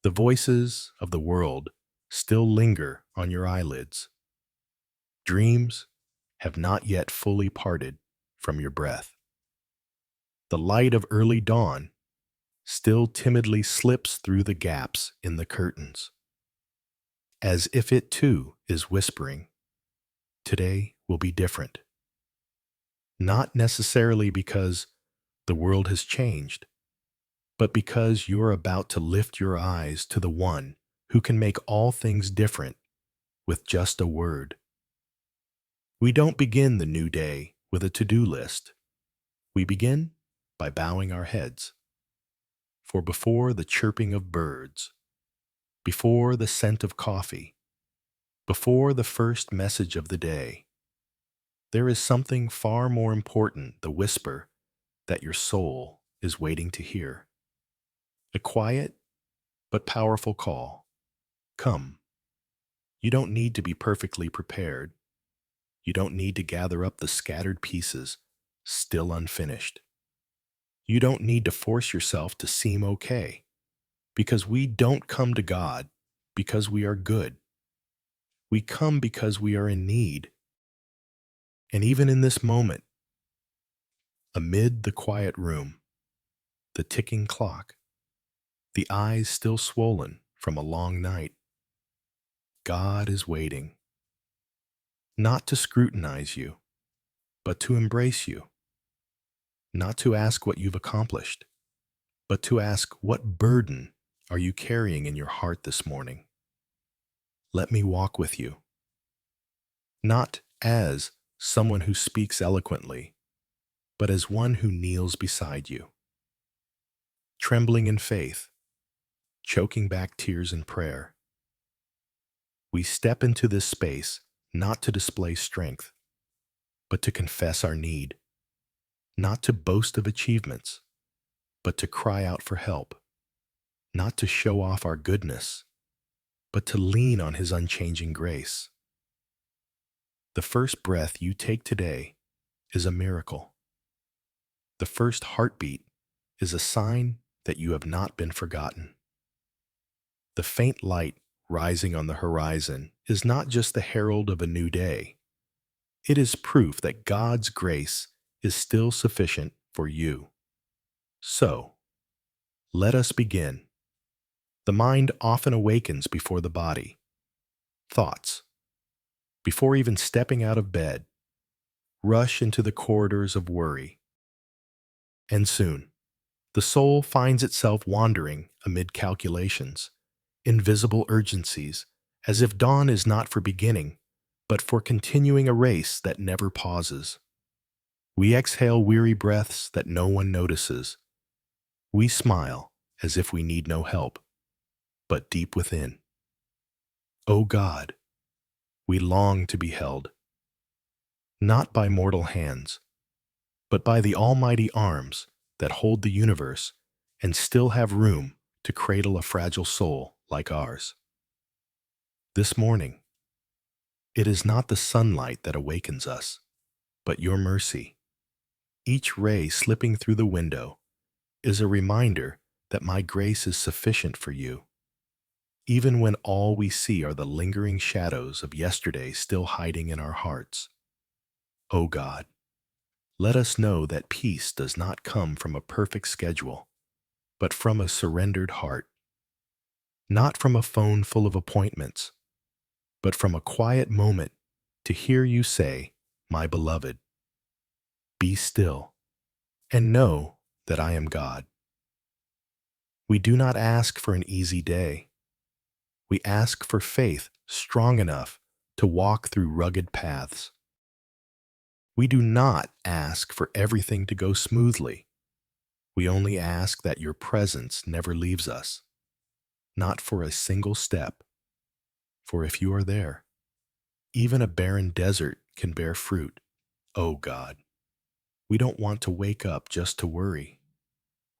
The voices of the world still linger on your eyelids. Dreams have not yet fully parted from your breath. The light of early dawn still timidly slips through the gaps in the curtains, as if it too is whispering, "Today will be different." Not necessarily because the world has changed, but because you're about to lift your eyes to the one who can make all things different with just a word. We don't begin the new day with a to-do list. We begin by bowing our heads. For before the chirping of birds, before the scent of coffee, before the first message of the day, there is something far more important, the whisper that your soul is waiting to hear. A quiet but powerful call. Come. You don't need to be perfectly prepared. You don't need to gather up the scattered pieces, still unfinished. You don't need to force yourself to seem okay, because we don't come to God because we are good. We come because we are in need. And even in this moment, amid the quiet room, the ticking clock, the eyes still swollen from a long night, God is waiting, not to scrutinize you, but to embrace you, not to ask what you've accomplished, but to ask, what burden are you carrying in your heart this morning? Let me walk with you. Not as someone who speaks eloquently, but as one who kneels beside you, trembling in faith, choking back tears in prayer. We step into this space not to display strength, but to confess our need, not to boast of achievements, but to cry out for help, not to show off our goodness, but to lean on His unchanging grace. The first breath you take today is a miracle. The first heartbeat is a sign that you have not been forgotten. The faint light rising on the horizon is not just the herald of a new day. It is proof that God's grace is still sufficient for you. So, let us begin. The mind often awakens before the body. Thoughts, before even stepping out of bed, rush into the corridors of worry. And soon, the soul finds itself wandering amid calculations, invisible urgencies, as if dawn is not for beginning, but for continuing a race that never pauses. We exhale weary breaths that no one notices. We smile as if we need no help, but deep within, O God, we long to be held, not by mortal hands, but by the almighty arms that hold the universe and still have room to cradle a fragile soul like ours. This morning, it is not the sunlight that awakens us, but your mercy. Each ray slipping through the window is a reminder that my grace is sufficient for you, even when all we see are the lingering shadows of yesterday still hiding in our hearts. O God, let us know that peace does not come from a perfect schedule, but from a surrendered heart, not from a phone full of appointments, but from a quiet moment to hear you say, "My beloved, be still and know that I am God." We do not ask for an easy day. We ask for faith strong enough to walk through rugged paths. We do not ask for everything to go smoothly. We only ask that your presence never leaves us, not for a single step. For if you are there, even a barren desert can bear fruit. O God, we don't want to wake up just to worry.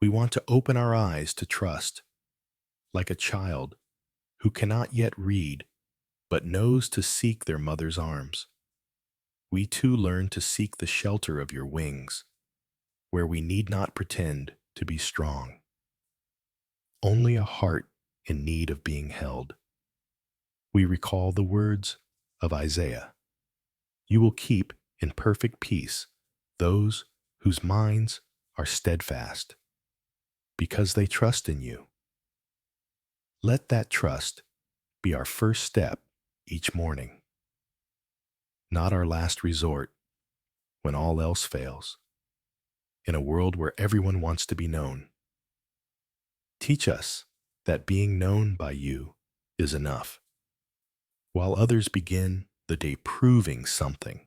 We want to open our eyes to trust, like a child who cannot yet read, but knows to seek their mother's arms. We too learn to seek the shelter of your wings, where we need not pretend to be strong. Only a heart in need of being held. We recall the words of Isaiah. You will keep in perfect peace those whose minds are steadfast, because they trust in you. Let that trust be our first step each morning, not our last resort when all else fails. In a world where everyone wants to be known, teach us that being known by you is enough. While others begin the day proving something,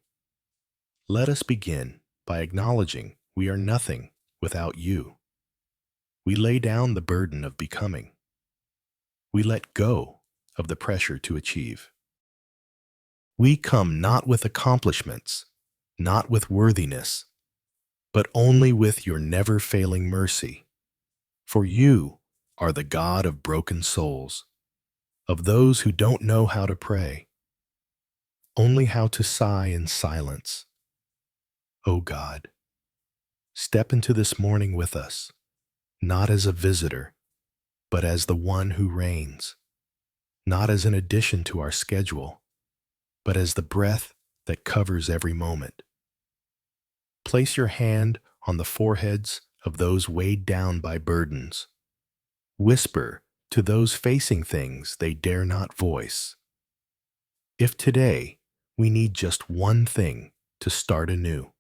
let us begin by acknowledging we are nothing without you. We lay down the burden of becoming. We let go of the pressure to achieve. We come not with accomplishments, not with worthiness, but only with your never-failing mercy. For you are the God of broken souls, of those who don't know how to pray, only how to sigh in silence. O God, step into this morning with us, not as a visitor, but as the one who reigns, not as an addition to our schedule, but as the breath that covers every moment. Place your hand on the foreheads of those weighed down by burdens. Whisper to those facing things they dare not voice. If today we need just one thing to start anew,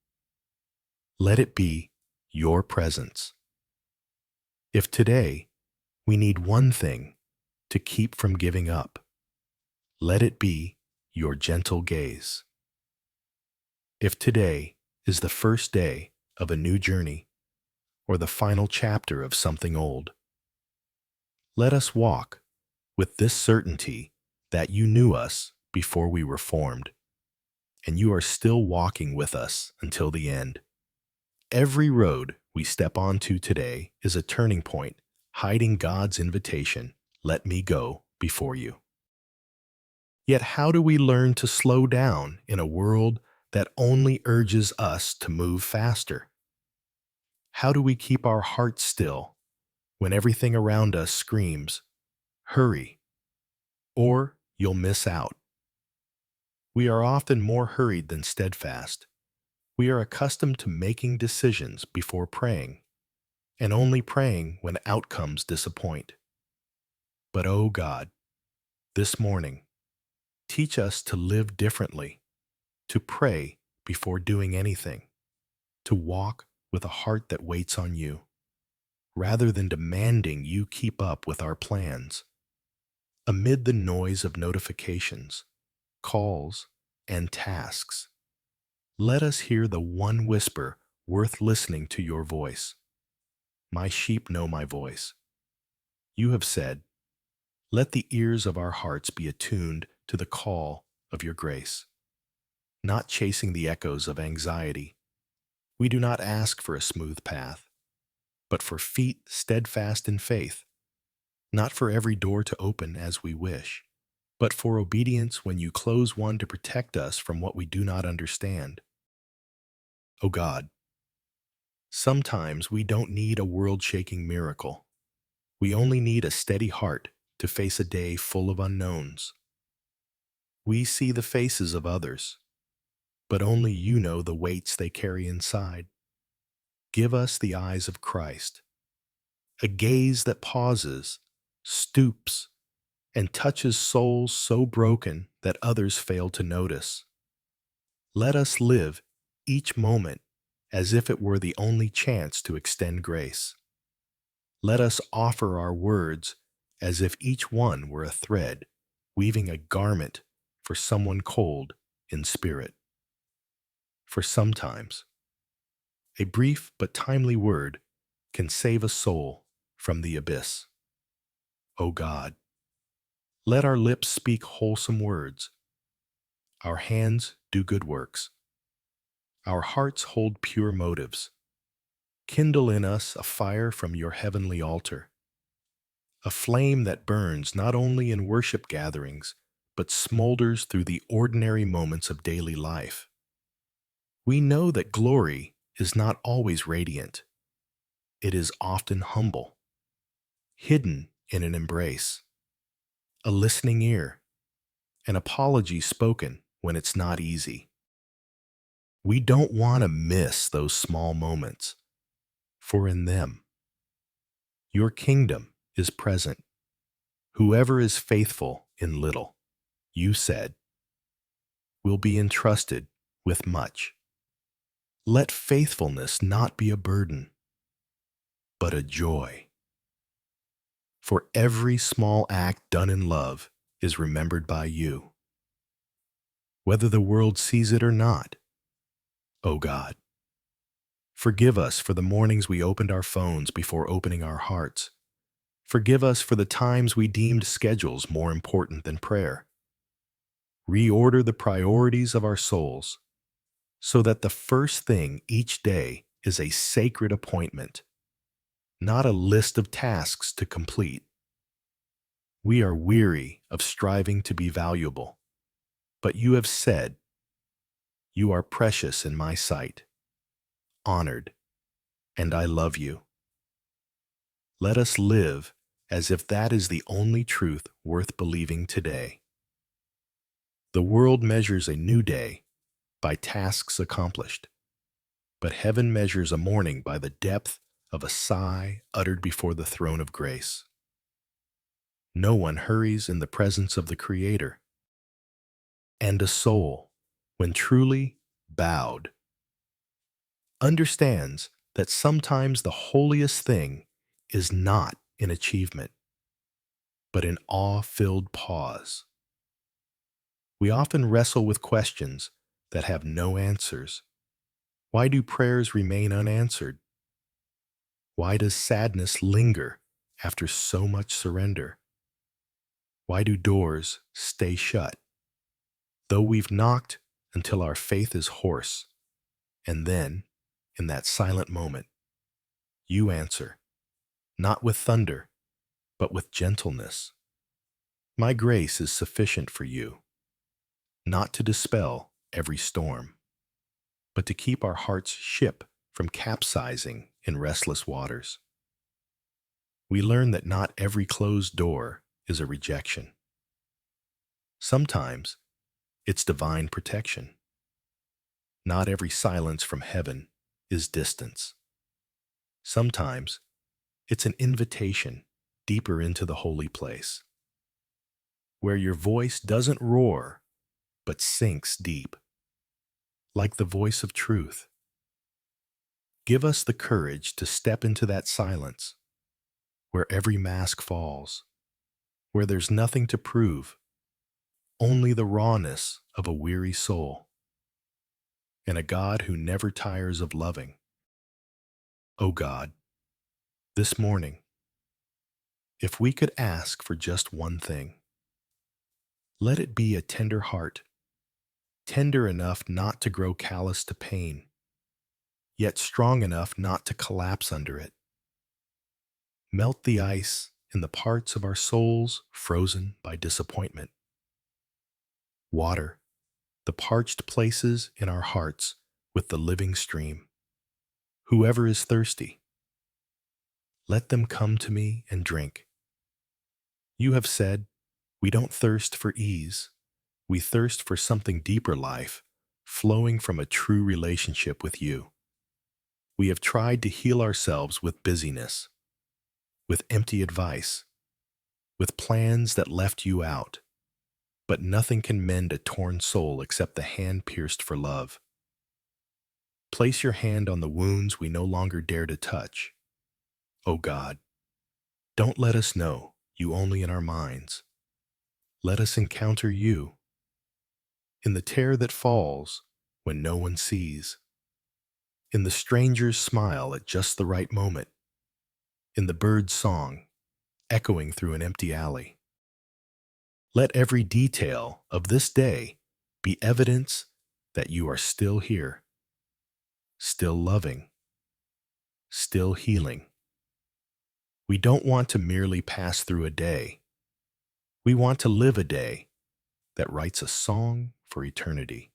let it be your presence. If today we need one thing to keep from giving up, let it be your gentle gaze. If today is the first day of a new journey or the final chapter of something old, let us walk with this certainty that you knew us before we were formed, and you are still walking with us until the end. Every road we step onto today is a turning point, hiding God's invitation, let me go before you. Yet how do we learn to slow down in a world that only urges us to move faster? How do we keep our hearts still when everything around us screams, hurry, or you'll miss out? We are often more hurried than steadfast. We are accustomed to making decisions before praying, and only praying when outcomes disappoint. But oh God, this morning, teach us to live differently, to pray before doing anything, to walk with a heart that waits on you, rather than demanding you keep up with our plans. Amid the noise of notifications, calls, and tasks, let us hear the one whisper worth listening to your voice. My sheep know my voice. You have said, let the ears of our hearts be attuned to the call of your grace, not chasing the echoes of anxiety. We do not ask for a smooth path, but for feet steadfast in faith, not for every door to open as we wish, but for obedience when you close one to protect us from what we do not understand. O God, sometimes we don't need a world-shaking miracle. We only need a steady heart to face a day full of unknowns. We see the faces of others, but only you know the weights they carry inside. Give us the eyes of Christ, a gaze that pauses, stoops, and touches souls so broken that others fail to notice. Let us live each moment as if it were the only chance to extend grace. Let us offer our words as if each one were a thread, weaving a garment for someone cold in spirit. For sometimes, a brief but timely word can save a soul from the abyss. O God, let our lips speak wholesome words, our hands do good works, our hearts hold pure motives. Kindle in us a fire from your heavenly altar, a flame that burns not only in worship gatherings, but smolders through the ordinary moments of daily life. We know that glory is not always radiant. It is often humble, hidden in an embrace, a listening ear, an apology spoken when it's not easy. We don't want to miss those small moments, for in them, your kingdom is present. Whoever is faithful in little, you said, will be entrusted with much. Let faithfulness not be a burden, but a joy. For every small act done in love is remembered by you, whether the world sees it or not. O God, forgive us for the mornings we opened our phones before opening our hearts. Forgive us for the times we deemed schedules more important than prayer. Reorder the priorities of our souls so that the first thing each day is a sacred appointment, not a list of tasks to complete. We are weary of striving to be valuable, but you have said, "You are precious in my sight, honored, and I love you." Let us live as if that is the only truth worth believing today. The world measures a new day by tasks accomplished, but heaven measures a morning by the depth of a sigh uttered before the throne of grace. No one hurries in the presence of the Creator, and a soul, when truly bowed, understands that sometimes the holiest thing is not in achievement, but in awe-filled pause. We often wrestle with questions that have no answers. Why do prayers remain unanswered? Why does sadness linger after so much surrender? Why do doors stay shut? Though we've knocked until our faith is hoarse, and then, in that silent moment, you answer, not with thunder, but with gentleness. My grace is sufficient for you, not to dispel every storm, but to keep our heart's ship from capsizing in restless waters. We learn that not every closed door is a rejection. Sometimes it's divine protection. Not every silence from heaven is distance. Sometimes it's an invitation deeper into the holy place, where your voice doesn't roar, but sinks deep, like the voice of truth. Give us the courage to step into that silence, where every mask falls, where there's nothing to prove, only the rawness of a weary soul, and a God who never tires of loving. O God, this morning, if we could ask for just one thing, let it be a tender heart, tender enough not to grow callous to pain, yet strong enough not to collapse under it. Melt the ice in the parts of our souls frozen by disappointment. Water the parched places in our hearts with the living stream. Whoever is thirsty, let them come to me and drink. You have said, we don't thirst for ease. We thirst for something deeper life, flowing from a true relationship with you. We have tried to heal ourselves with busyness, with empty advice, with plans that left you out. But nothing can mend a torn soul except the hand pierced for love. Place your hand on the wounds we no longer dare to touch. O God, don't let us know you only in our minds. Let us encounter you in the tear that falls when no one sees, in the stranger's smile at just the right moment, in the bird's song echoing through an empty alley. Let every detail of this day be evidence that you are still here, still loving, still healing. We don't want to merely pass through a day. We want to live a day that writes a song for eternity.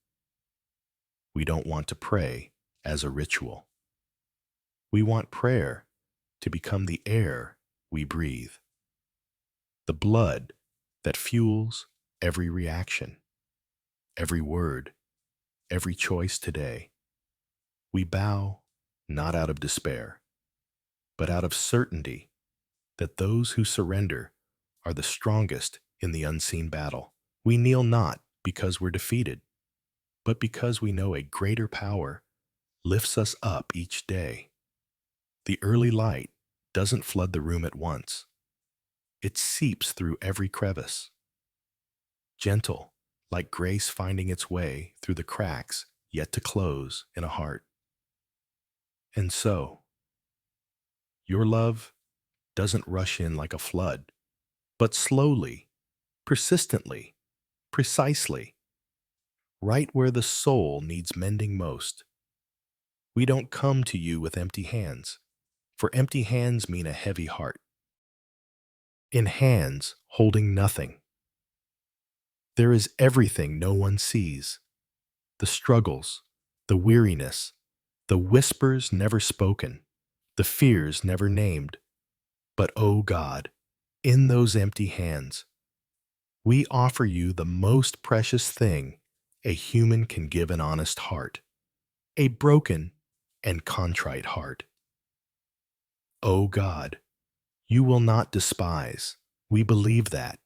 We don't want to pray as a ritual. We want prayer to become the air we breathe, the blood that fuels every reaction, every word, every choice today. We bow not out of despair, but out of certainty that those who surrender are the strongest in the unseen battle. We kneel not because we're defeated, but because we know a greater power lifts us up each day. The early light doesn't flood the room at once. It seeps through every crevice, gentle, like grace finding its way through the cracks yet to close in a heart. And so, your love doesn't rush in like a flood, but slowly, persistently, precisely, right where the soul needs mending most. We don't come to you with empty hands, for empty hands mean a heavy heart. In hands holding nothing, there is everything no one sees: the struggles, the weariness, the whispers never spoken, the fears never named. But, oh God, in those empty hands, we offer you the most precious thing a human can give: an honest heart, a broken and contrite heart. Oh God, you will not despise. We believe that.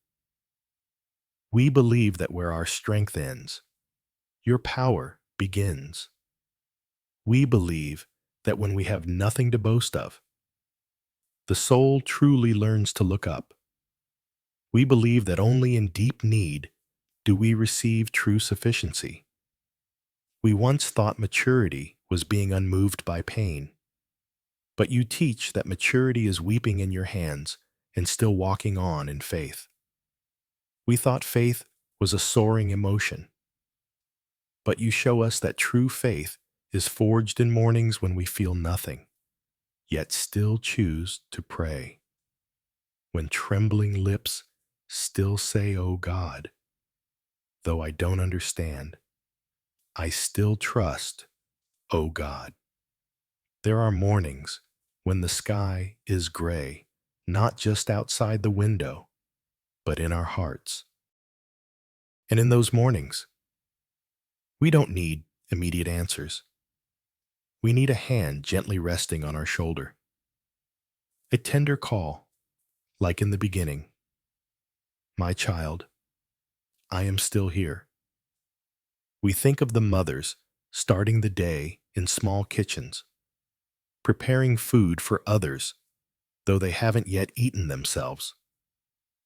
We believe that where our strength ends, your power begins. We believe that when we have nothing to boast of, the soul truly learns to look up. We believe that only in deep need do we receive true sufficiency. We once thought maturity was being unmoved by pain, but you teach that maturity is weeping in your hands and still walking on in faith. We thought faith was a soaring emotion, but you show us that true faith is forged in mornings when we feel nothing, yet still choose to pray. When trembling lips still say, "Oh God," though I don't understand, I still trust, "Oh God." There are mornings when the sky is gray, not just outside the window, but in our hearts. And in those mornings, we don't need immediate answers. We need a hand gently resting on our shoulder. A tender call, like in the beginning: "My child, I am still here." We think of the mothers starting the day in small kitchens, preparing food for others, though they haven't yet eaten themselves.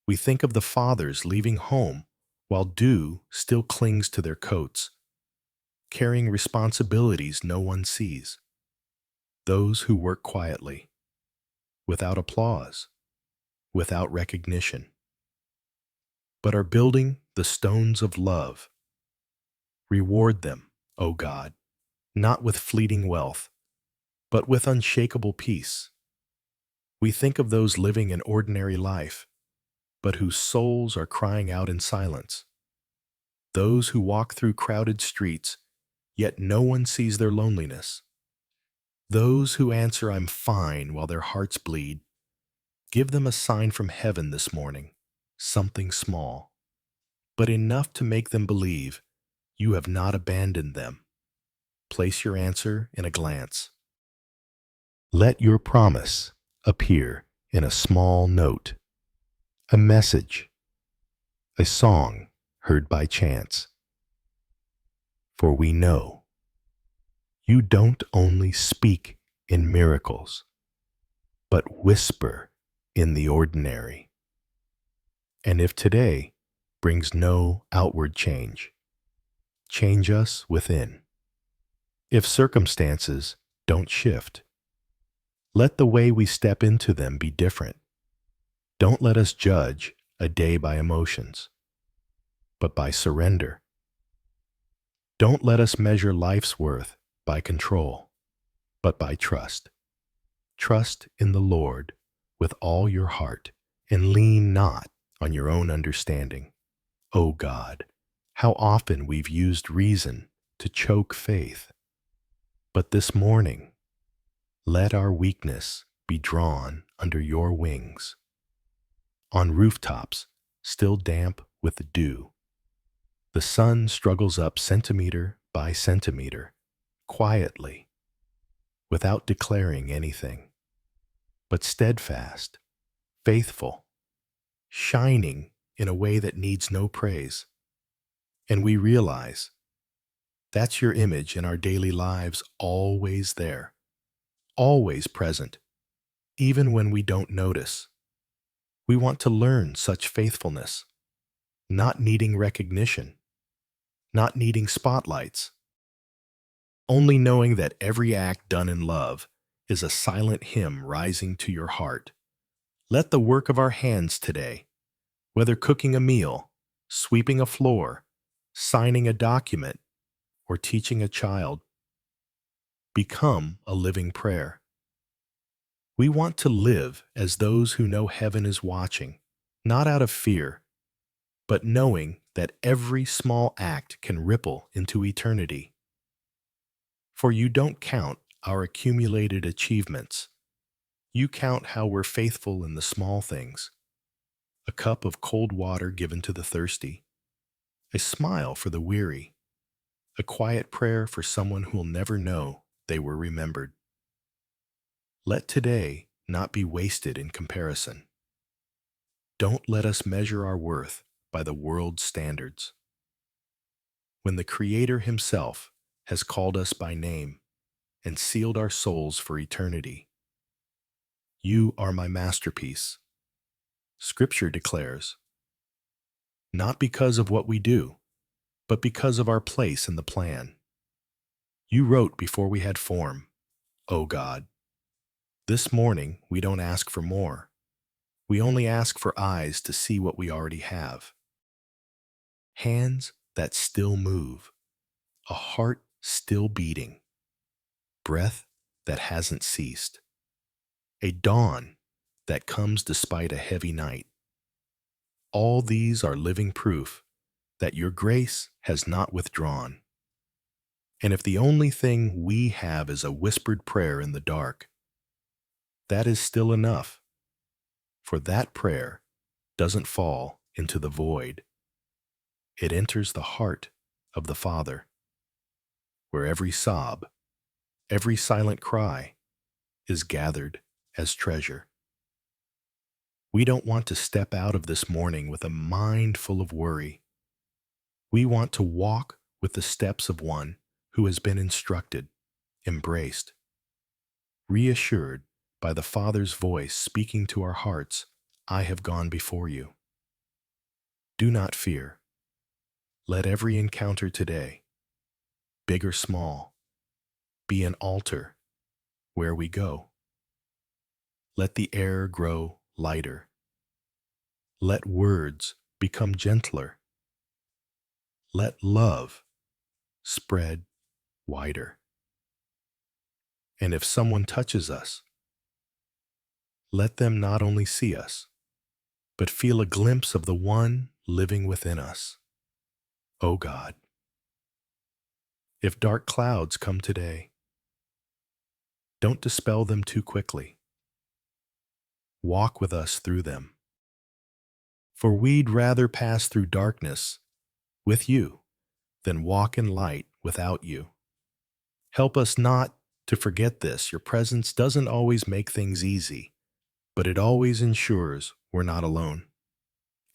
We think of the fathers leaving home while dew still clings to their coats, carrying responsibilities no one sees. Those who work quietly, without applause, without recognition, but are building the stones of love. Reward them, O God, not with fleeting wealth, but with unshakable peace. We think of those living an ordinary life, but whose souls are crying out in silence. Those who walk through crowded streets, yet no one sees their loneliness. Those who answer, "I'm fine," while their hearts bleed. Give them a sign from heaven this morning, something small, but enough to make them believe you have not abandoned them. Place your answer in a glance. Let your promise appear in a small note, a message, a song heard by chance. For we know you don't only speak in miracles, but whisper in the ordinary. And if today brings no outward change, change us within. If circumstances don't shift, let the way we step into them be different. Don't let us judge a day by emotions, but by surrender. Don't let us measure life's worth by control, but by trust. Trust in the Lord with all your heart, and lean not on your own understanding. O God, how often we've used reason to choke faith. But this morning, let our weakness be drawn under your wings. On rooftops, still damp with the dew. The sun struggles up centimeter by centimeter, quietly, without declaring anything, but steadfast, faithful, shining in a way that needs no praise. And we realize that's your image in our daily lives, always there, always present, even when we don't notice. We want to learn such faithfulness, not needing recognition, not needing spotlights, only knowing that every act done in love is a silent hymn rising to your heart. Let the work of our hands today, whether cooking a meal, sweeping a floor, signing a document, or teaching a child, become a living prayer. We want to live as those who know heaven is watching, not out of fear, but knowing that every small act can ripple into eternity. For you don't count our accumulated achievements. You count how we're faithful in the small things. A cup of cold water given to the thirsty, a smile for the weary, a quiet prayer for someone who'll never know they were remembered. Let today not be wasted in comparison. Don't let us measure our worth by the world's standards. When the Creator Himself has called us by name and sealed our souls for eternity, you are my masterpiece. Scripture declares, not because of what we do, but because of our place in the plan. You wrote before we had form, O God. This morning, we don't ask for more. We only ask for eyes to see what we already have. Hands that still move, a heart still beating, breath that hasn't ceased, a dawn that comes despite a heavy night. All these are living proof that your grace has not withdrawn. And if the only thing we have is a whispered prayer in the dark, that is still enough, for that prayer doesn't fall into the void. It enters the heart of the Father, where every sob, every silent cry is gathered as treasure. We don't want to step out of this morning with a mind full of worry. We want to walk with the steps of one who has been instructed, embraced, reassured by the Father's voice speaking to our hearts, I have gone before you. Do not fear. Let every encounter today, big or small, be an altar where we go. Let the air grow lighter. Let words become gentler. Let love spread wider. And if someone touches us, let them not only see us, but feel a glimpse of the one living within us. O God, if dark clouds come today, don't dispel them too quickly. Walk with us through them. For we'd rather pass through darkness with you than walk in light without you. Help us not to forget this. Your presence doesn't always make things easy, but it always ensures we're not alone.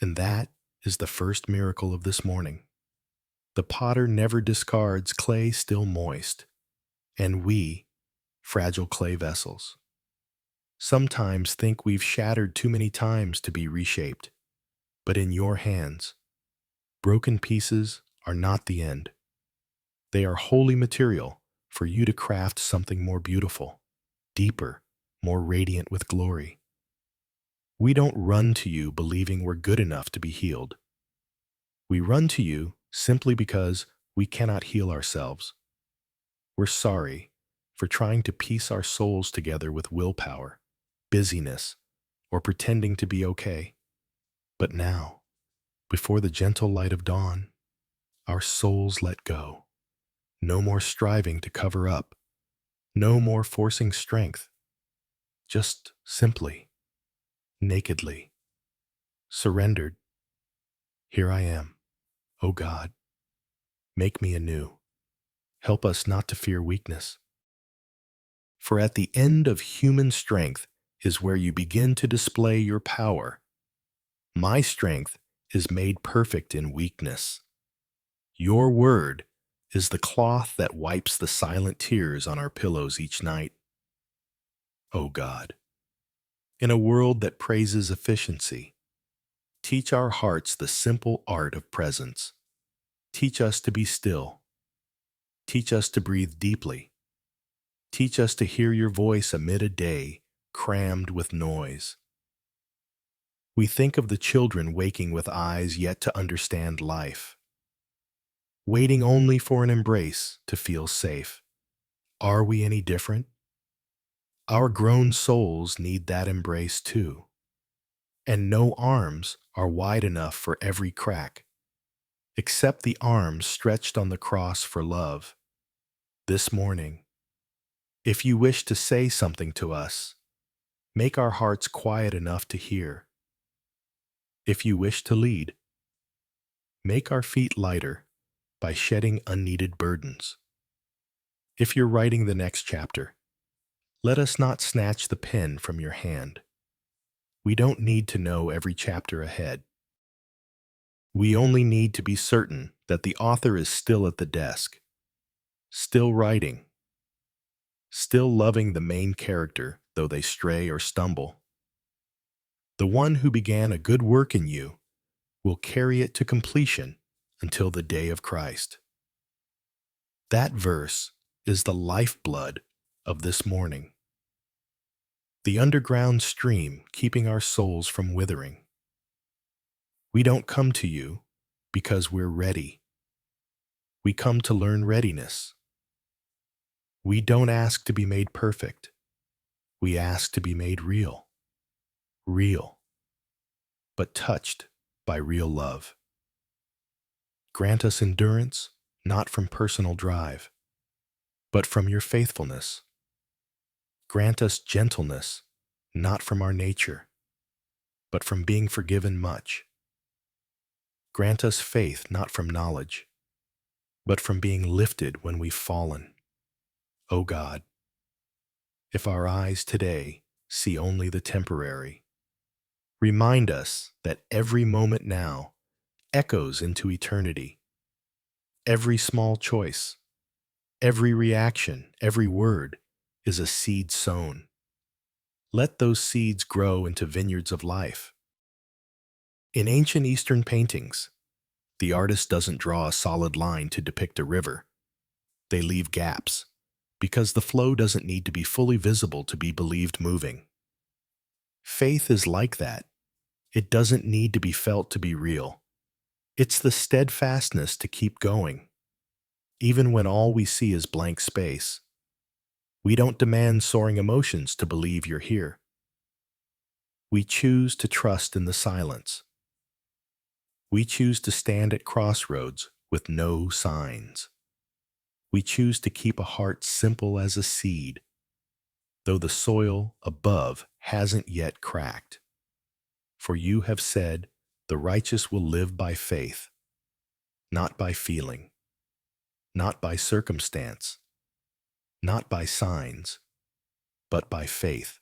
And that is the first miracle of this morning. The potter never discards clay still moist, and we, fragile clay vessels, sometimes think we've shattered too many times to be reshaped. But in your hands, broken pieces are not the end. They are holy material for you to craft something more beautiful, deeper, more radiant with glory. We don't run to you believing we're good enough to be healed. We run to you simply because we cannot heal ourselves. We're sorry for trying to piece our souls together with willpower, busyness, or pretending to be okay. But now, before the gentle light of dawn, our souls let go. No more striving to cover up. No more forcing strength. Just simply, nakedly, surrendered Here I am. O God, make me anew. Help us not to fear weakness. For at the end of human strength is where you begin to display your power. My strength is made perfect in weakness. Your word is the cloth that wipes the silent tears on our pillows each night. O God, in a world that praises efficiency, teach our hearts the simple art of presence. Teach us to be still. Teach us to breathe deeply. Teach us to hear your voice amid a day crammed with noise. We think of the children waking with eyes yet to understand life, waiting only for an embrace to feel safe. Are we any different? Our grown souls need that embrace too, and no arms are wide enough for every crack, except the arms stretched on the cross for love. This morning, if you wish to say something to us, make our hearts quiet enough to hear. If you wish to lead, make our feet lighter by shedding unneeded burdens. If you're writing the next chapter, let us not snatch the pen from your hand. We don't need to know every chapter ahead. We only need to be certain that the author is still at the desk, still writing, still loving the main character though they stray or stumble. The one who began a good work in you will carry it to completion until the day of Christ. That verse is the lifeblood of this morning, the underground stream keeping our souls from withering. We don't come to you because we're ready. We come to learn readiness. We don't ask to be made perfect. We ask to be made real, but touched by real love. Grant us endurance, not from personal drive, but from your faithfulness. Grant us gentleness, not from our nature, but from being forgiven much. Grant us faith, not from knowledge, but from being lifted when we've fallen. O God, if our eyes today see only the temporary, remind us that every moment now echoes into eternity. Every small choice, every reaction, every word is a seed sown. Let those seeds grow into vineyards of life. In ancient Eastern paintings, the artist doesn't draw a solid line to depict a river. They leave gaps, because the flow doesn't need to be fully visible to be believed moving. Faith is like that. It doesn't need to be felt to be real. It's the steadfastness to keep going, even when all we see is blank space. We don't demand soaring emotions to believe you're here. We choose to trust in the silence. We choose to stand at crossroads with no signs. We choose to keep a heart simple as a seed, though the soil above hasn't yet cracked. For you have said, the righteous will live by faith, not by feeling, not by circumstance, not by signs, but by faith.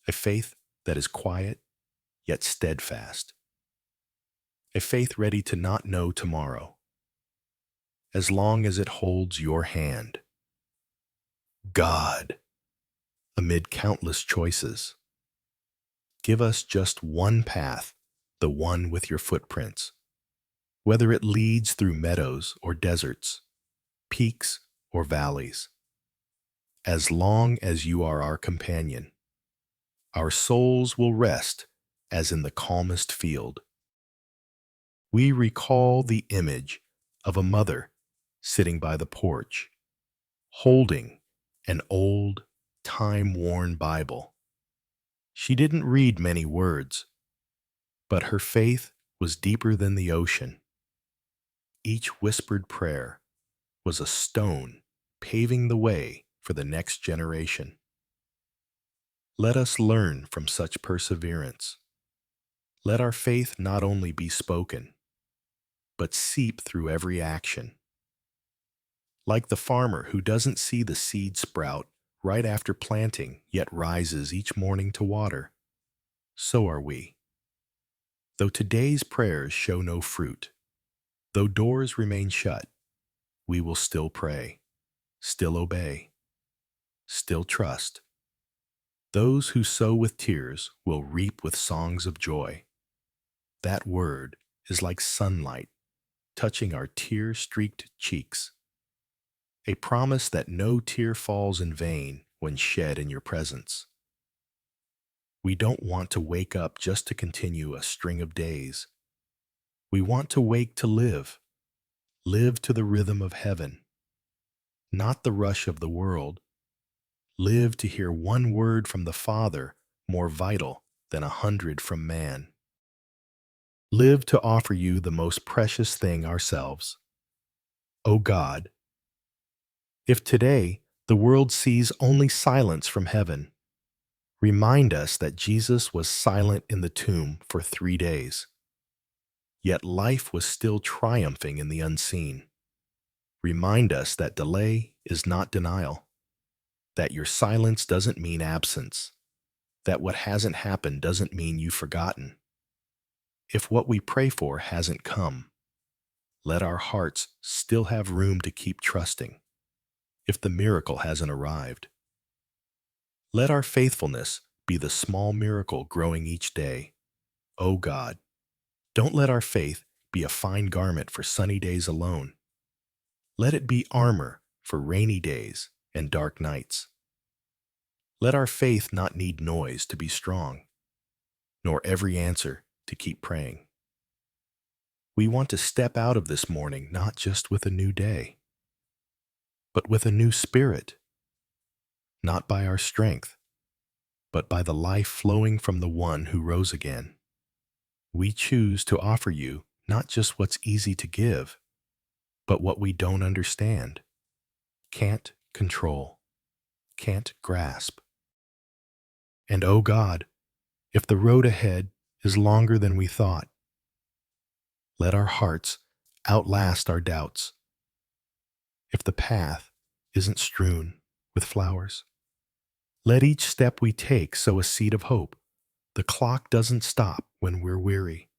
A faith that is quiet, yet steadfast. A faith ready to not know tomorrow, as long as it holds your hand. God, amid countless choices, give us just one path, the one with your footprints, whether it leads through meadows or deserts, peaks or valleys. As long as you are our companion, our souls will rest as in the calmest field. We recall the image of a mother sitting by the porch, holding an old, time-worn Bible. She didn't read many words, but her faith was deeper than the ocean. Each whispered prayer was a stone paving the way for the next generation. Let us learn from such perseverance. Let our faith not only be spoken, but seep through every action. Like the farmer who doesn't see the seed sprout right after planting, yet rises each morning to water, so are we. Though today's prayers show no fruit, though doors remain shut, we will still pray, still obey, still trust. Those who sow with tears will reap with songs of joy. That word is like sunlight touching our tear-streaked cheeks, a promise that no tear falls in vain when shed in your presence. We don't want to wake up just to continue a string of days. We want to wake to live to the rhythm of heaven, not the rush of the world. Live to hear one word from the Father more vital than 100 from man. Live to offer you the most precious thing ourselves. O God, if today the world sees only silence from heaven, remind us that Jesus was silent in the tomb for 3 days. Yet life was still triumphing in the unseen. Remind us that delay is not denial, that your silence doesn't mean absence, that what hasn't happened doesn't mean you've forgotten. If what we pray for hasn't come, let our hearts still have room to keep trusting. If the miracle hasn't arrived, let our faithfulness be the small miracle growing each day. O God, don't let our faith be a fine garment for sunny days alone. Let it be armor for rainy days and dark nights. Let our faith not need noise to be strong, nor every answer to keep praying. We want to step out of this morning not just with a new day, but with a new spirit, not by our strength, but by the life flowing from the one who rose again. We choose to offer you not just what's easy to give, but what we don't understand, can't control, can't grasp. And oh God, if the road ahead is longer than we thought, let our hearts outlast our doubts. If the path isn't strewn with flowers, let each step we take sow a seed of hope. The clock doesn't stop when we're weary.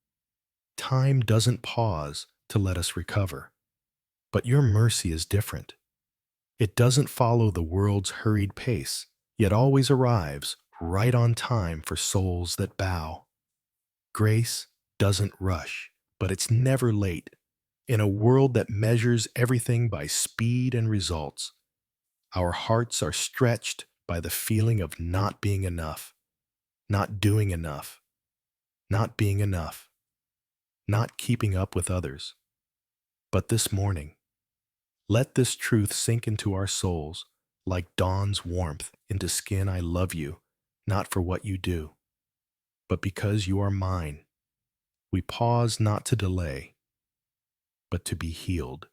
Time doesn't pause to let us recover. But your mercy is different. It doesn't follow the world's hurried pace, yet always arrives right on time for souls that bow. Grace doesn't rush, but it's never late. In a world that measures everything by speed and results, our hearts are stretched by the feeling of not being enough, not doing enough, not being enough, not keeping up with others. But this morning, let this truth sink into our souls like dawn's warmth into skin. I love you, not for what you do, but because you are mine. We pause not to delay, but to be healed.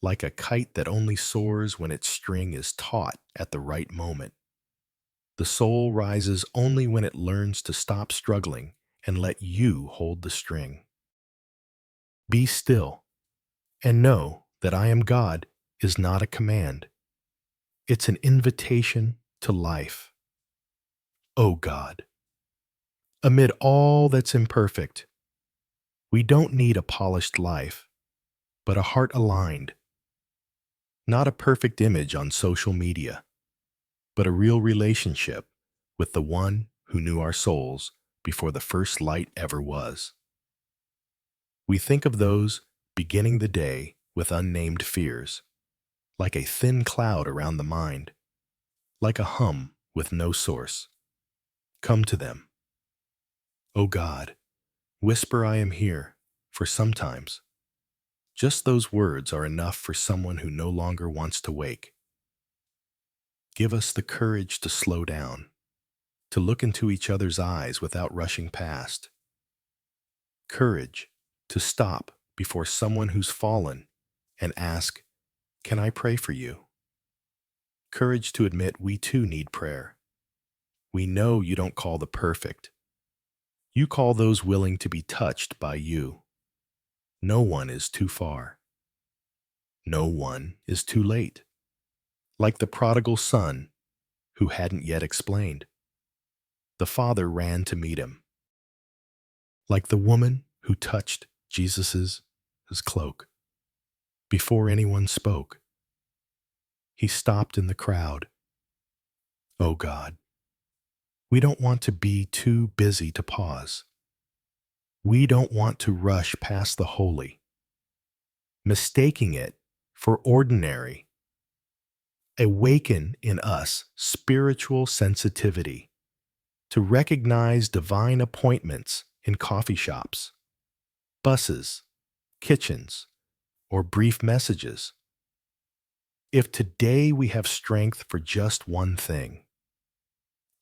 Like a kite that only soars when its string is taut at the right moment. The soul rises only when it learns to stop struggling and let you hold the string. Be still and know that I am God is not a command. It's an invitation to life. Oh God, amid all that's imperfect, we don't need a polished life, but a heart aligned. Not a perfect image on social media, but a real relationship with the one who knew our souls before the first light ever was. We think of those beginning the day with unnamed fears, like a thin cloud around the mind, like a hum with no source. Come to them. O God, whisper I am here, for sometimes just those words are enough for someone who no longer wants to wake. Give us the courage to slow down, to look into each other's eyes without rushing past. Courage to stop before someone who's fallen and ask, can I pray for you? Courage to admit we too need prayer. We know you don't call the perfect. You call those willing to be touched by you. No one is too far. No one is too late. Like the prodigal son who hadn't yet explained, the father ran to meet him. Like the woman who touched Jesus' cloak before anyone spoke, he stopped in the crowd. Oh God, we don't want to be too busy to pause. We don't want to rush past the holy, mistaking it for ordinary. Awaken in us spiritual sensitivity to recognize divine appointments in coffee shops, buses, kitchens, or brief messages. If today we have strength for just one thing,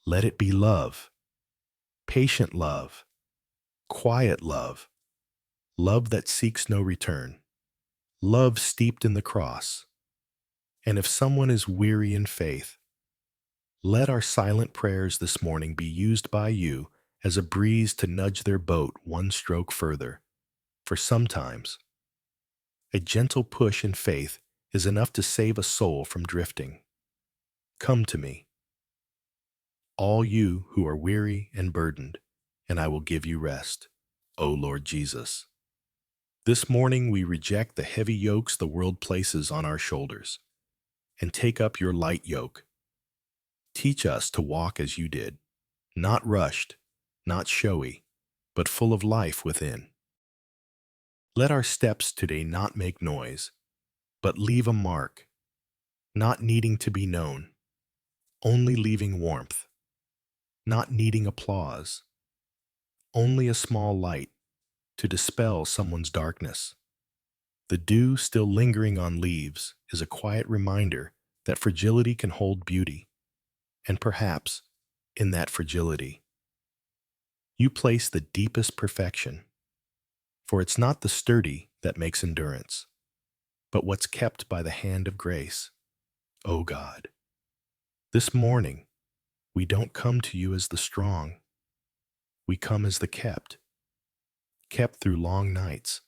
let it be love, patient love, quiet love, love that seeks no return, love steeped in the cross. And if someone is weary in faith, let our silent prayers this morning be used by you as a breeze to nudge their boat one stroke further. For sometimes, a gentle push in faith is enough to save a soul from drifting. Come to me, all you who are weary and burdened, and I will give you rest, O Lord Jesus. This morning we reject the heavy yokes the world places on our shoulders and take up your light yoke. Teach us to walk as you did, not rushed, not showy, but full of life within. Let our steps today not make noise, but leave a mark, not needing to be known, only leaving warmth, not needing applause, only a small light to dispel someone's darkness. The dew still lingering on leaves is a quiet reminder that fragility can hold beauty, and perhaps, in that fragility, you place the deepest perfection. For it's not the sturdy that makes endurance, but what's kept by the hand of grace. O God, this morning, we don't come to you as the strong. We come as the kept through long nights,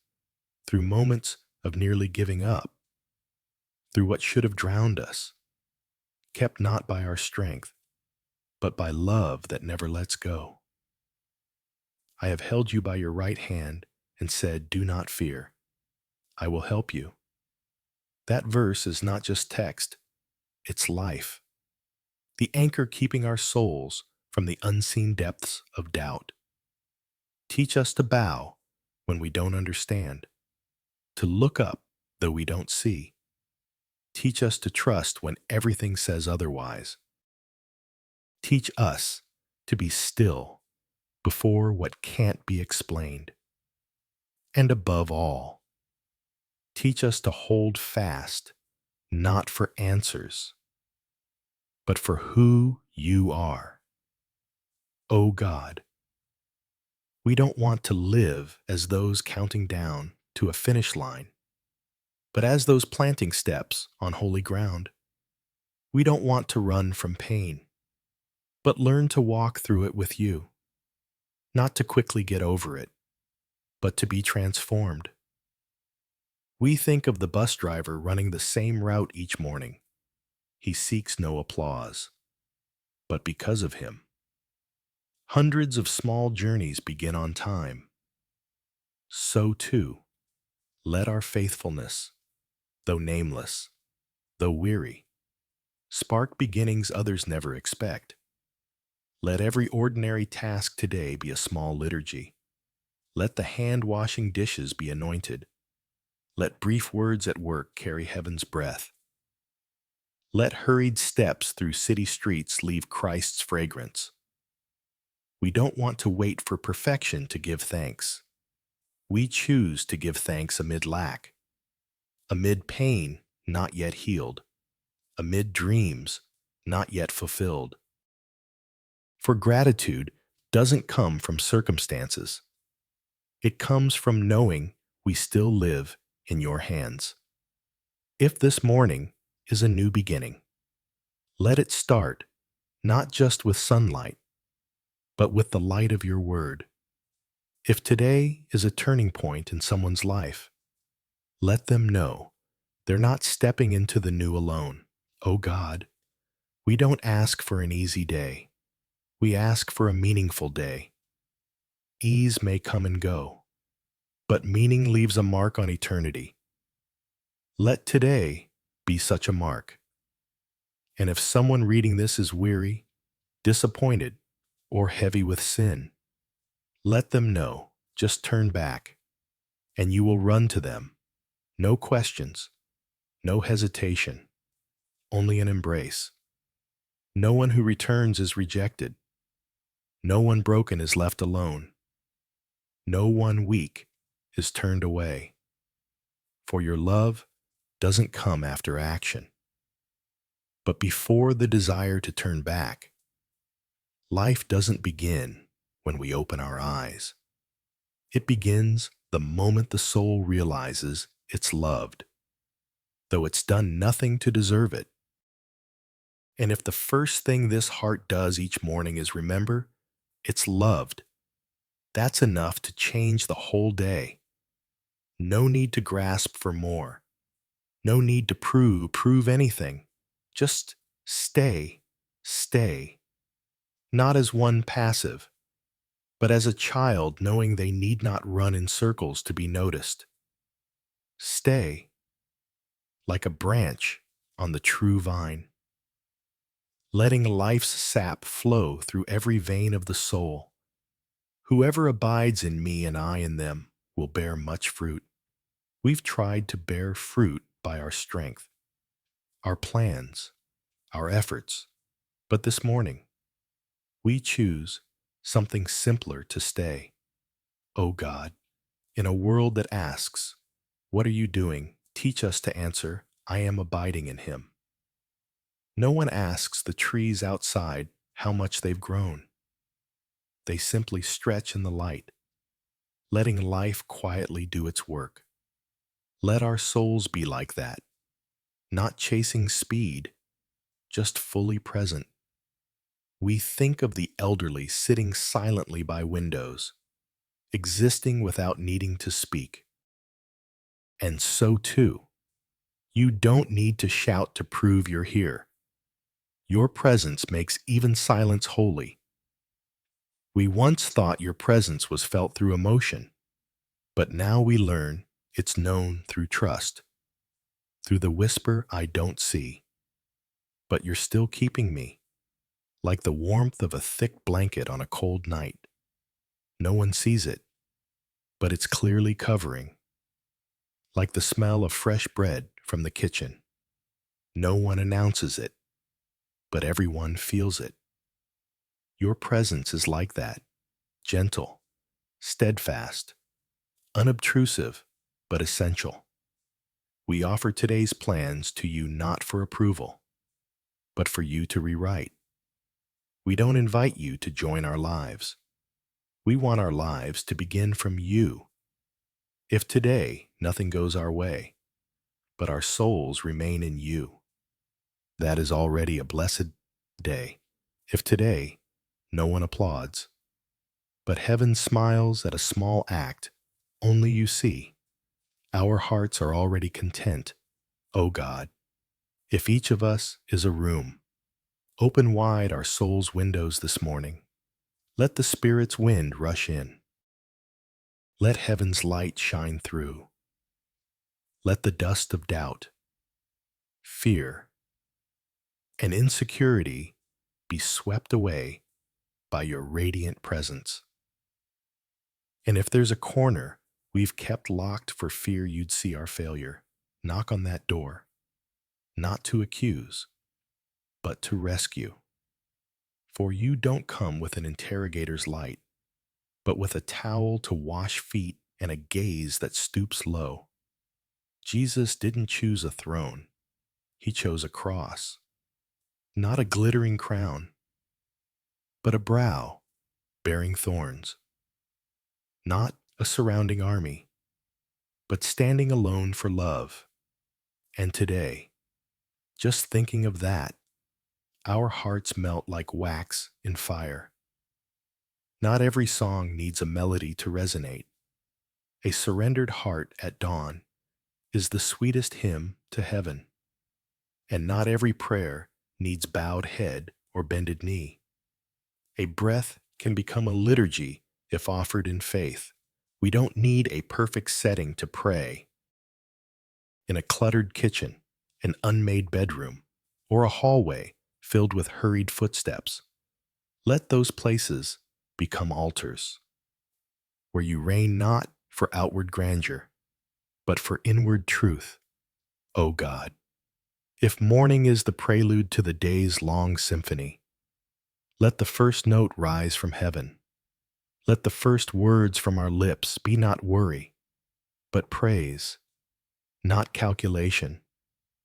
through moments of nearly giving up, through what should have drowned us, kept not by our strength, but by love that never lets go. I have held you by your right hand and said, do not fear. I will help you. That verse is not just text, it's life. The anchor keeping our souls from the unseen depths of doubt. Teach us to bow when we don't understand, to look up though we don't see. Teach us to trust when everything says otherwise. Teach us to be still before what can't be explained. And above all, teach us to hold fast, not for answers, but for who you are. O God, we don't want to live as those counting down to a finish line, but as those planting steps on holy ground. We don't want to run from pain, but learn to walk through it with you, not to quickly get over it, but to be transformed. We think of the bus driver running the same route each morning. He seeks no applause, but because of him, hundreds of small journeys begin on time. So too, let our faithfulness, though nameless, though weary, spark beginnings others never expect. Let every ordinary task today be a small liturgy. Let the hand-washing dishes be anointed. Let brief words at work carry heaven's breath. Let hurried steps through city streets leave Christ's fragrance. We don't want to wait for perfection to give thanks. We choose to give thanks amid lack, amid pain not yet healed, amid dreams not yet fulfilled. For gratitude doesn't come from circumstances. It comes from knowing we still live in your hands. If this morning is a new beginning, let it start not just with sunlight, but with the light of your word. If today is a turning point in someone's life, let them know they're not stepping into the new alone. Oh God, we don't ask for an easy day. We ask for a meaningful day. Ease may come and go, but meaning leaves a mark on eternity. Let today be such a mark. And if someone reading this is weary, disappointed, or heavy with sin, let them know. Just turn back, and you will run to them. No questions, no hesitation, only an embrace. No one who returns is rejected. No one broken is left alone. No one weak is turned away. For your love doesn't come after action, but before the desire to turn back. Life doesn't begin when we open our eyes. It begins the moment the soul realizes it's loved, though it's done nothing to deserve it. And if the first thing this heart does each morning is remember, it's loved, that's enough to change the whole day. No need to grasp for more. No need to prove anything. Just stay, stay. Not as one passive, but as a child knowing they need not run in circles to be noticed. Stay, like a branch on the true vine, letting life's sap flow through every vein of the soul. Whoever abides in me and I in them will bear much fruit. We've tried to bear fruit by our strength, our plans, our efforts, but this morning, we choose something simpler to stay. O God, in a world that asks, "What are you doing?" teach us to answer, "I am abiding in Him." No one asks the trees outside how much they've grown. They simply stretch in the light, letting life quietly do its work. Let our souls be like that, not chasing speed, just fully present. We think of the elderly sitting silently by windows, existing without needing to speak. And so too, you don't need to shout to prove you're here. Your presence makes even silence holy. We once thought your presence was felt through emotion, but now we learn it's known through trust, through the whisper I don't see. But you're still keeping me, like the warmth of a thick blanket on a cold night. No one sees it, but it's clearly covering, like the smell of fresh bread from the kitchen. No one announces it, but everyone feels it. Your presence is like that, gentle, steadfast, unobtrusive, but essential. We offer today's plans to you not for approval, but for you to rewrite. We don't invite you to join our lives. We want our lives to begin from you. If today nothing goes our way, but our souls remain in you, that is already a blessed day. If today no one applauds, but heaven smiles at a small act only you see, our hearts are already content. O God, if each of us is a room, open wide our soul's windows this morning. Let the Spirit's wind rush in. Let heaven's light shine through. Let the dust of doubt, fear, and insecurity be swept away by your radiant presence. And if there's a corner we've kept locked for fear you'd see our failure, knock on that door, not to accuse, but to rescue. For you don't come with an interrogator's light, but with a towel to wash feet and a gaze that stoops low. Jesus didn't choose a throne. He chose a cross. Not a glittering crown, but a brow bearing thorns. Not a surrounding army, but standing alone for love. And today, just thinking of that, our hearts melt like wax in fire. Not every song needs a melody to resonate. A surrendered heart at dawn is the sweetest hymn to heaven. And not every prayer needs bowed head or bended knee. A breath can become a liturgy if offered in faith. We don't need a perfect setting to pray. In a cluttered kitchen, an unmade bedroom, or a hallway filled with hurried footsteps, let those places become altars, where you reign not for outward grandeur, but for inward truth, O God. If morning is the prelude to the day's long symphony, let the first note rise from heaven. Let the first words from our lips be not worry, but praise, not calculation,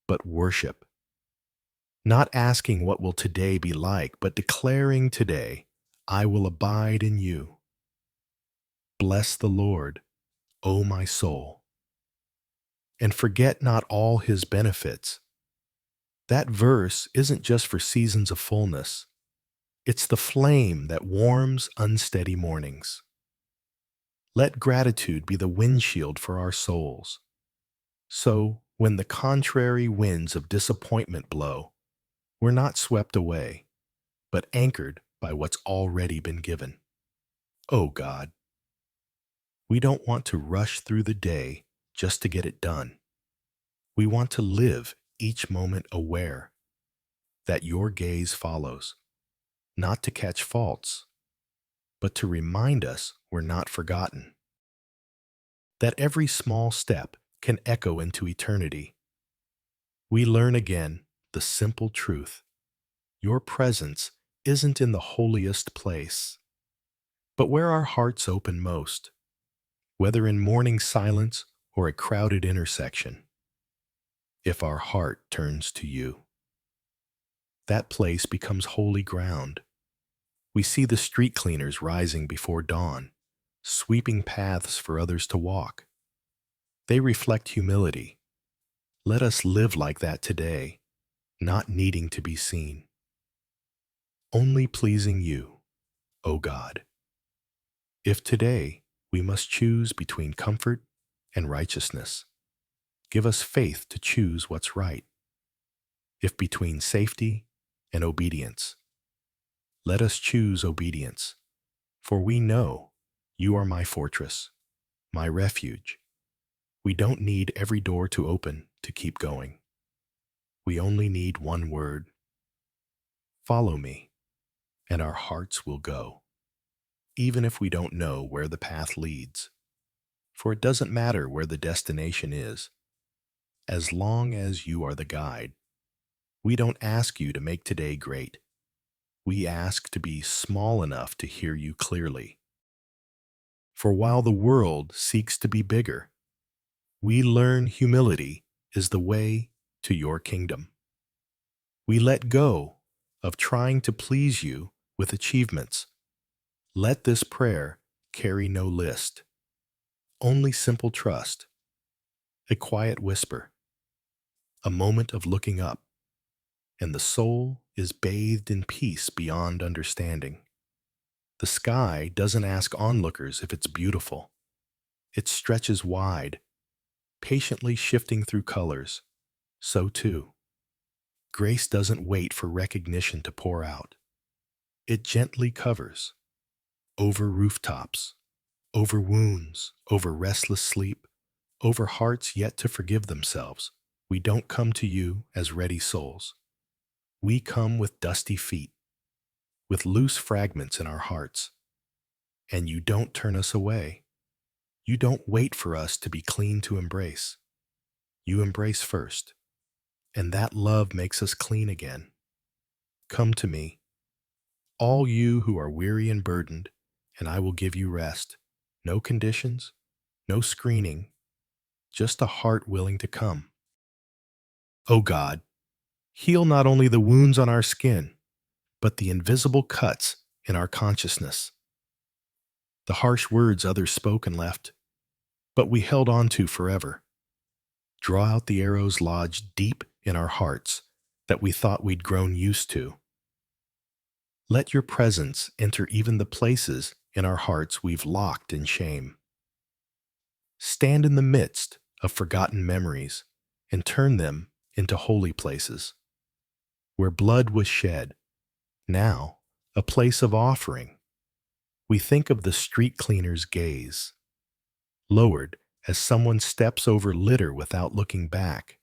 but worship. Not asking what will today be like, but declaring today, I will abide in you. Bless the Lord, O my soul, and forget not all his benefits. That verse isn't just for seasons of fullness. It's the flame that warms unsteady mornings. Let gratitude be the windshield for our souls. So, when the contrary winds of disappointment blow, we're not swept away, but anchored by what's already been given. Oh God, we don't want to rush through the day just to get it done. We want to live each moment aware that your gaze follows, not to catch faults, but to remind us we're not forgotten. That every small step can echo into eternity. We learn again the simple truth. Your presence isn't in the holiest place, but where our hearts open most, whether in morning silence or a crowded intersection. If our heart turns to you, that place becomes holy ground. We see the street cleaners rising before dawn, sweeping paths for others to walk. They reflect humility. Let us live like that today, not needing to be seen. Only pleasing you, O God. If today we must choose between comfort and righteousness, give us faith to choose what's right. If between safety and obedience, let us choose obedience, for we know you are my fortress, my refuge. We don't need every door to open to keep going. We only need one word. Follow me, and our hearts will go, even if we don't know where the path leads. For it doesn't matter where the destination is, as long as you are the guide. We don't ask you to make today great. We ask to be small enough to hear you clearly. For while the world seeks to be bigger, we learn humility is the way to your kingdom. We let go of trying to please you with achievements. Let this prayer carry no list, only simple trust, a quiet whisper, a moment of looking up, and the soul is bathed in peace beyond understanding. The sky doesn't ask onlookers if it's beautiful. It stretches wide, patiently shifting through colors. So too, grace doesn't wait for recognition to pour out. It gently covers, over rooftops, over wounds, over restless sleep, over hearts yet to forgive themselves. We don't come to you as ready souls. We come with dusty feet, with loose fragments in our hearts. And you don't turn us away. You don't wait for us to be clean to embrace. You embrace first, and that love makes us clean again. Come to me, all you who are weary and burdened, and I will give you rest. No conditions, no screening, just a heart willing to come. O God, heal not only the wounds on our skin, but the invisible cuts in our consciousness. The harsh words others spoke and left, but we held on to forever. Draw out the arrows lodged deep in our hearts that we thought we'd grown used to. Let your presence enter even the places in our hearts we've locked in shame. Stand in the midst of forgotten memories and turn them into holy places, where blood was shed, now a place of offering. We think of the street cleaner's gaze, lowered as someone steps over litter without looking back.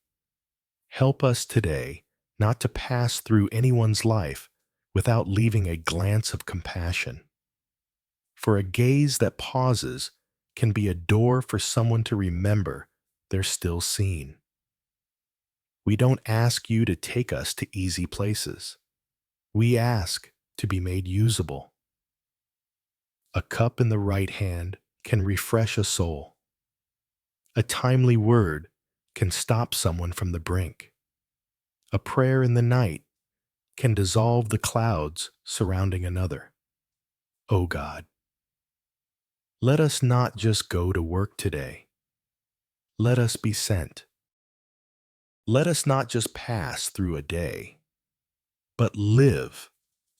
Help us today not to pass through anyone's life without leaving a glance of compassion. For a gaze that pauses can be a door for someone to remember they're still seen. We don't ask you to take us to easy places. We ask to be made usable. A cup in the right hand can refresh a soul. A timely word can stop someone from the brink. A prayer in the night can dissolve the clouds surrounding another. O God, let us not just go to work today. Let us be sent. Let us not just pass through a day, but live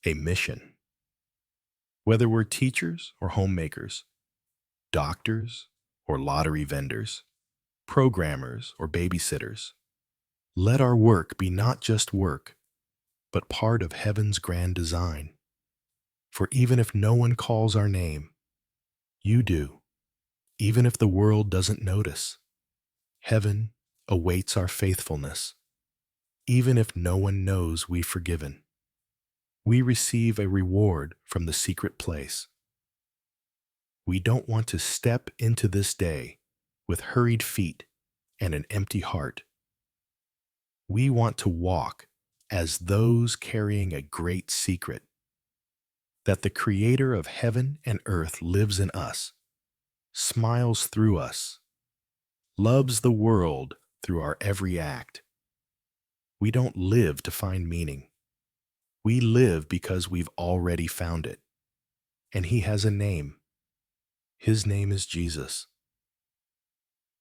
a mission. Whether we're teachers or homemakers, doctors or lottery vendors, programmers or babysitters, let our work be not just work, but part of heaven's grand design. For even if no one calls our name, you do. Even if the world doesn't notice, heaven awaits our faithfulness. Even if no one knows we've forgiven, we receive a reward from the secret place. We don't want to step into this day with hurried feet and an empty heart. We want to walk as those carrying a great secret, that the Creator of heaven and earth lives in us, smiles through us, loves the world through our every act. We don't live to find meaning. We live because we've already found it. And He has a name. His name is Jesus.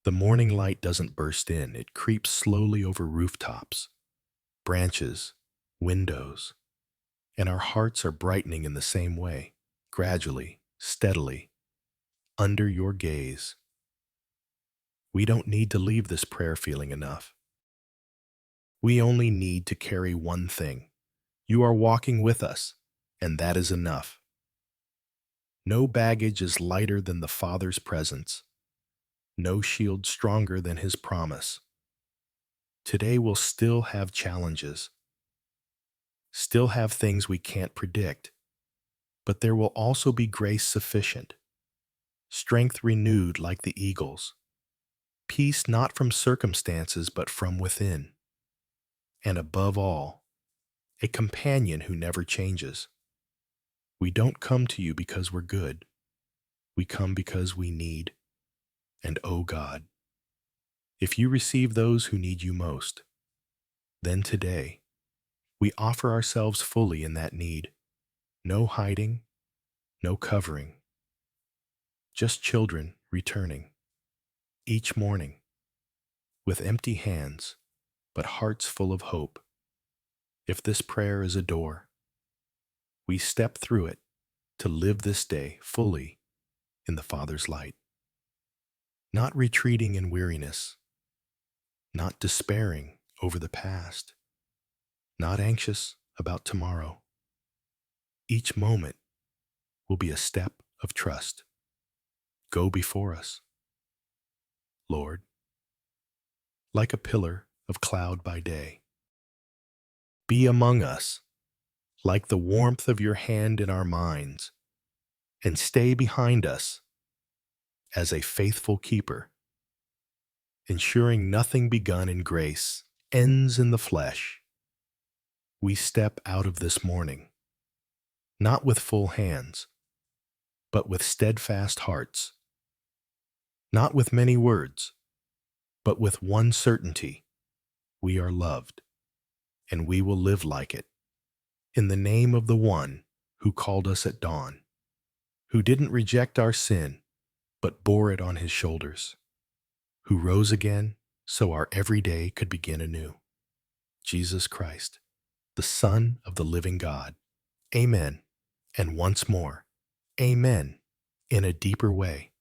The morning light doesn't burst in. It creeps slowly over rooftops, branches, windows, and our hearts are brightening in the same way, gradually, steadily, under your gaze. We don't need to leave this prayer feeling enough. We only need to carry one thing. You are walking with us, and that is enough. No baggage is lighter than the Father's presence. No shield stronger than His promise. Today we'll still have challenges, still have things we can't predict, but there will also be grace sufficient, strength renewed like the eagles, peace not from circumstances but from within, and above all, a companion who never changes. We don't come to you because we're good. We come because we need. And oh God, if you receive those who need you most, then today we offer ourselves fully in that need. No hiding, no covering. Just children returning, each morning, with empty hands, but hearts full of hope. If this prayer is a door, we step through it to live this day fully in the Father's light. Not retreating in weariness, not despairing over the past, not anxious about tomorrow. Each moment will be a step of trust. Go before us, Lord, like a pillar of cloud by day. Be among us, like the warmth of your hand in our minds, and stay behind us as a faithful keeper, ensuring nothing begun in grace ends in the flesh. We step out of this morning, not with full hands, but with steadfast hearts, not with many words, but with one certainty: we are loved, and we will live like it, in the name of the one who called us at dawn, who didn't reject our sin, but bore it on His shoulders, who rose again so our every day could begin anew. Jesus Christ, the Son of the living God. Amen. And once more, Amen in a deeper way.